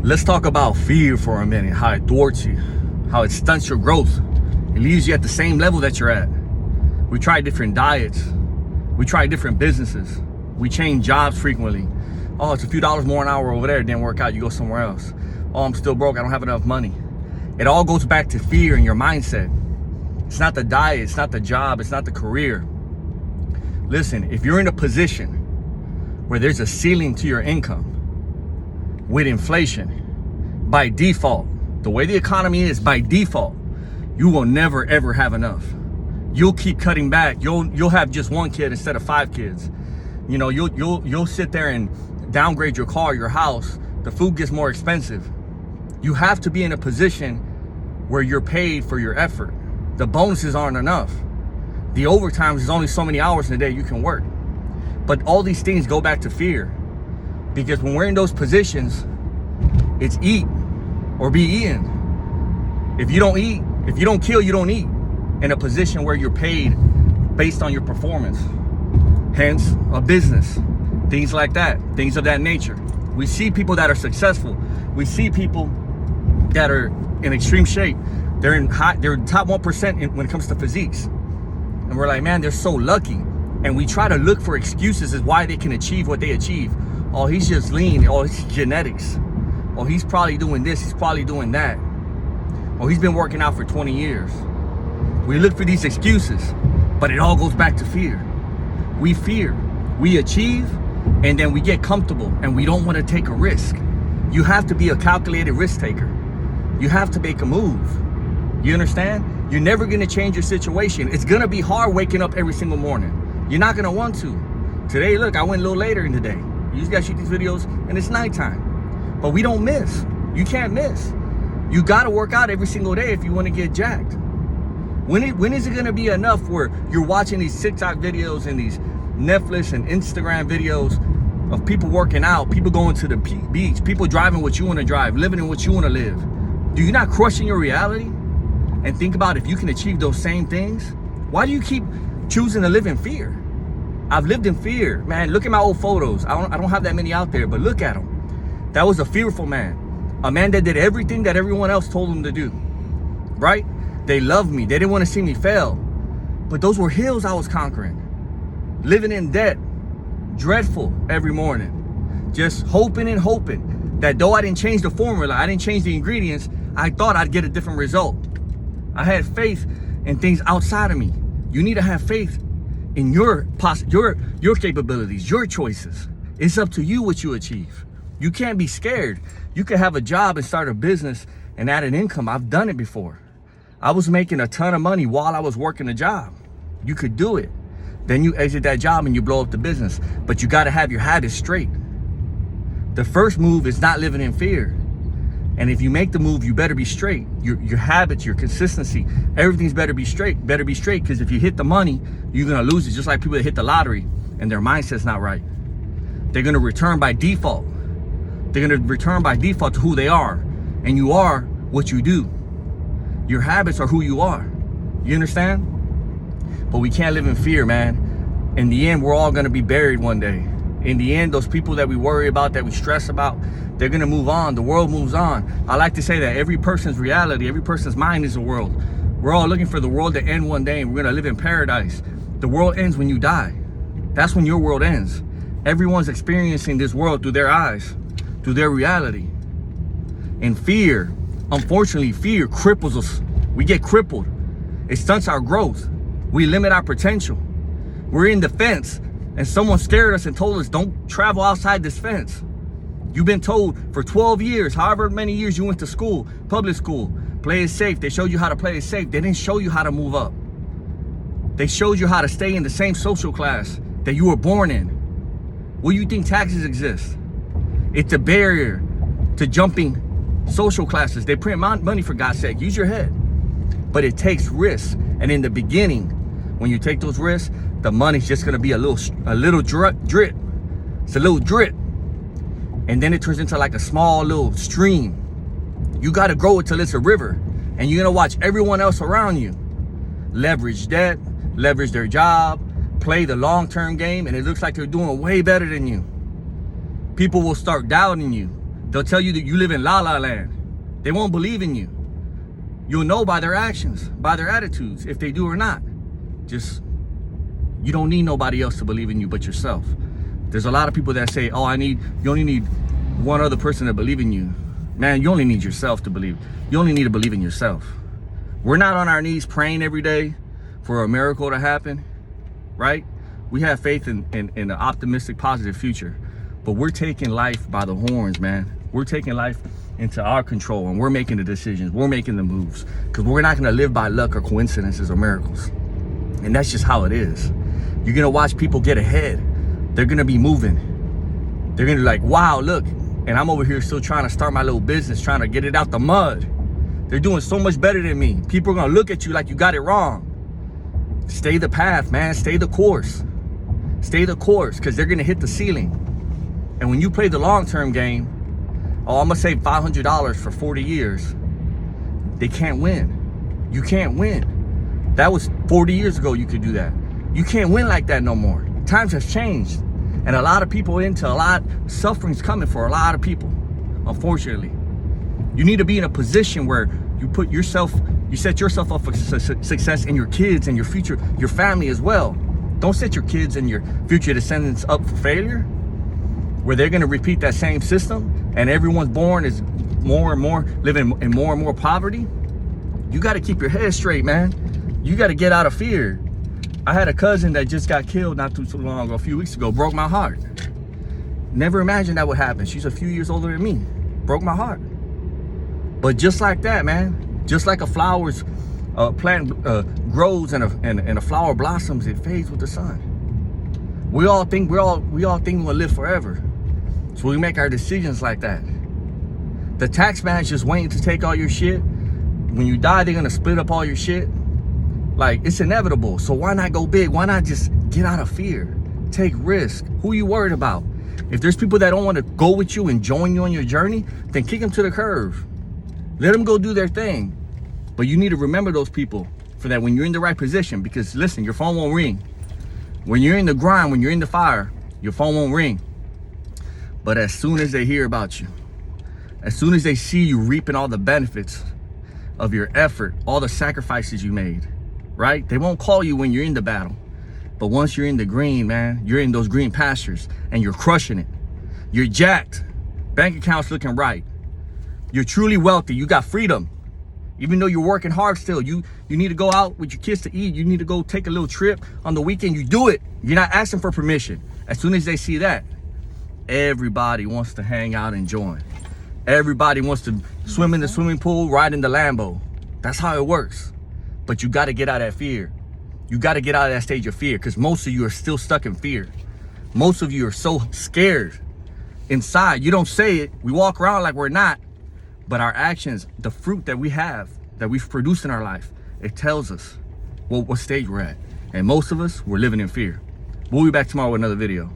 Let's talk about fear for a minute, how it thwarts you, how it stunts your growth. It leaves you at the same level that you're at. We try different diets. We try different businesses. We change jobs frequently. Oh, it's a few dollars more an hour over there. It didn't work out. You go somewhere else. Oh, I'm still broke. I don't have enough money. It all goes back to fear and your mindset. It's not the diet. It's not the job. It's not the career. Listen, if you're in a position where there's a ceiling to your income, with inflation, by default, the way the economy is, by default, you will never ever have enough. You'll keep cutting back. You'll have just one kid instead of 5 kids. You know, you'll sit there and downgrade your car, your house. The food gets more expensive. You have to be in a position where you're paid for your effort. The bonuses aren't enough. The overtime is only so many hours in a day you can work. But all these things go back to fear. Because when we're in those positions, it's eat or be eaten. If you don't eat, if you don't kill, you don't eat. In a position where you're paid based on your performance. Hence, a business. Things like that. Things of that nature. We see people that are successful. We see people that are in extreme shape. They're in top 1% when it comes to physiques. And we're like, man, they're so lucky. And we try to look for excuses as why they can achieve what they achieve. Oh, he's just lean. Oh, it's genetics. Oh, he's probably doing this. He's probably doing that. Oh, he's been working out for 20 years. We look for these excuses, but it all goes back to fear. We fear. We achieve, and then we get comfortable, and we don't want to take a risk. You have to be a calculated risk taker. You have to make a move. You understand? You're never going to change your situation. It's going to be hard waking up every single morning. You're not going to want to. Today, look, I went a little later in the day. You just gotta shoot these videos and it's nighttime. But we don't miss. You can't miss. You gotta work out every single day if you wanna get jacked. When is it gonna be enough where you're watching these TikTok videos and these Netflix and Instagram videos of people working out, people going to the beach, people driving what you wanna drive, living in what you wanna live? Do you not question your reality? And think about if you can achieve those same things? Why do you keep choosing to live in fear? I've lived in fear, man. Look at my old photos. I don't have that many out there, but look at them. That was a fearful man. A man that did everything that everyone else told him to do, right? They loved me. They didn't want to see me fail. But those were hills I was conquering. Living in debt, dreadful every morning. Just hoping and hoping that though I didn't change the formula, I didn't change the ingredients, I thought I'd get a different result. I had faith in things outside of me. You need to have faith in your capabilities, your choices. It's up to you what you achieve. You can't be scared. You could have a job and start a business and add an income. I've done it before. I was making a ton of money while I was working a job. You could do it. Then you exit that job and you blow up the business. But you got to have your habits straight. The first move is not living in fear. And if you make the move, you better be straight. Your habits, your consistency, everything's better be straight. Better be straight, because if you hit the money, you're gonna lose it. Just like people that hit the lottery and their mindset's not right. They're gonna return by default. They're gonna return by default to who they are. And you are what you do. Your habits are who you are. You understand? But we can't live in fear, man. In the end, we're all gonna be buried one day. In the end, those people that we worry about, that we stress about, they're gonna move on. The world moves on. I like to say that every person's reality, every person's mind is a world. We're all looking for the world to end one day, and we're gonna live in paradise. The world ends when you die. That's when your world ends. Everyone's experiencing this world through their eyes, through their reality. And fear, unfortunately, fear cripples us. We get crippled. It stunts our growth. We limit our potential. We're in the fence, and someone scared us and told us, don't travel outside this fence. You've been told for 12 years, however many years you went to school, public school, play it safe. They showed you how to play it safe. They didn't show you how to move up. They showed you how to stay in the same social class that you were born in. What do you think taxes exist? It's a barrier to jumping social classes. They print money, for God's sake. Use your head. But it takes risks. And in the beginning, when you take those risks, the money's just gonna be a little drip. It's a little drip. And then it turns into like a small little stream. You gotta grow it till it's a river. And you're gonna watch everyone else around you leverage debt, leverage their job, play the long-term game, and it looks like they're doing way better than you. People will start doubting you. They'll tell you that you live in la la land. They won't believe in you. You'll know by their actions, by their attitudes, if they do or not. Just, you don't need nobody else to believe in you but yourself. There's a lot of people that say, oh, you only need one other person to believe in you. Man, you only need yourself to believe. You only need to believe in yourself. We're not on our knees praying every day for a miracle to happen, right? We have faith in an optimistic, positive future, but we're taking life by the horns, man. We're taking life into our control, and we're making the decisions. We're making the moves, because we're not going to live by luck or coincidences or miracles. And that's just how it is. You're going to watch people get ahead. They're going to be moving. They're going to be like, wow, look. And I'm over here still trying to start my little business, trying to get it out the mud. They're doing so much better than me. People are going to look at you like you got it wrong. Stay the path, man. Stay the course. Stay the course, because they're going to hit the ceiling. And when you play the long-term game, oh, I'm going to save $500 for 40 years. They can't win. You can't win. That was 40 years ago you could do that. You can't win like that no more. Times have changed. And a lot of people suffering's coming for a lot of people, unfortunately. You need to be in a position where you set yourself up for success, and your kids and your future, your family as well. Don't set your kids and your future descendants up for failure, where they're going to repeat that same system and everyone's born is more and more living in more and more poverty. You got to keep your head straight, man. You got to get out of fear. I had a cousin that just got killed not too long ago, a few weeks ago. Broke my heart. Never imagined that would happen. She's a few years older than me. Broke my heart. But just like that, man, just like a flower's plant grows and a flower blossoms, it fades with the sun. We all think we'll live forever, so we make our decisions like that. The tax man's just waiting to take all your shit. When you die, they're gonna split up all your shit. Like, it's inevitable. So why not go big? Why not just get out of fear? Take risk. Who are you worried about? If there's people that don't want to go with you and join you on your journey, then kick them to the curb. Let them go do their thing. But you need to remember those people for that when you're in the right position, because listen, your phone won't ring. When you're in the grind, when you're in the fire, your phone won't ring. But as soon as they hear about you, as soon as they see you reaping all the benefits of your effort, all the sacrifices you made, right? They won't call you when you're in the battle. But once you're in the green, man, you're in those green pastures and you're crushing it. You're jacked. Bank account's looking right. You're truly wealthy. You got freedom. Even though you're working hard still, you need to go out with your kids to eat. You need to go take a little trip on the weekend. You do it. You're not asking for permission. As soon as they see that, everybody wants to hang out and join. Everybody wants to swim in the swimming pool, ride in the Lambo. That's how it works. But you got to get out of that fear. You got to get out of that stage of fear, because most of you are still stuck in fear. Most of you are so scared inside. You don't say it. We walk around like we're not. But our actions, the fruit that we have, that we've produced in our life, it tells us what stage we're at. And most of us, we're living in fear. We'll be back tomorrow with another video.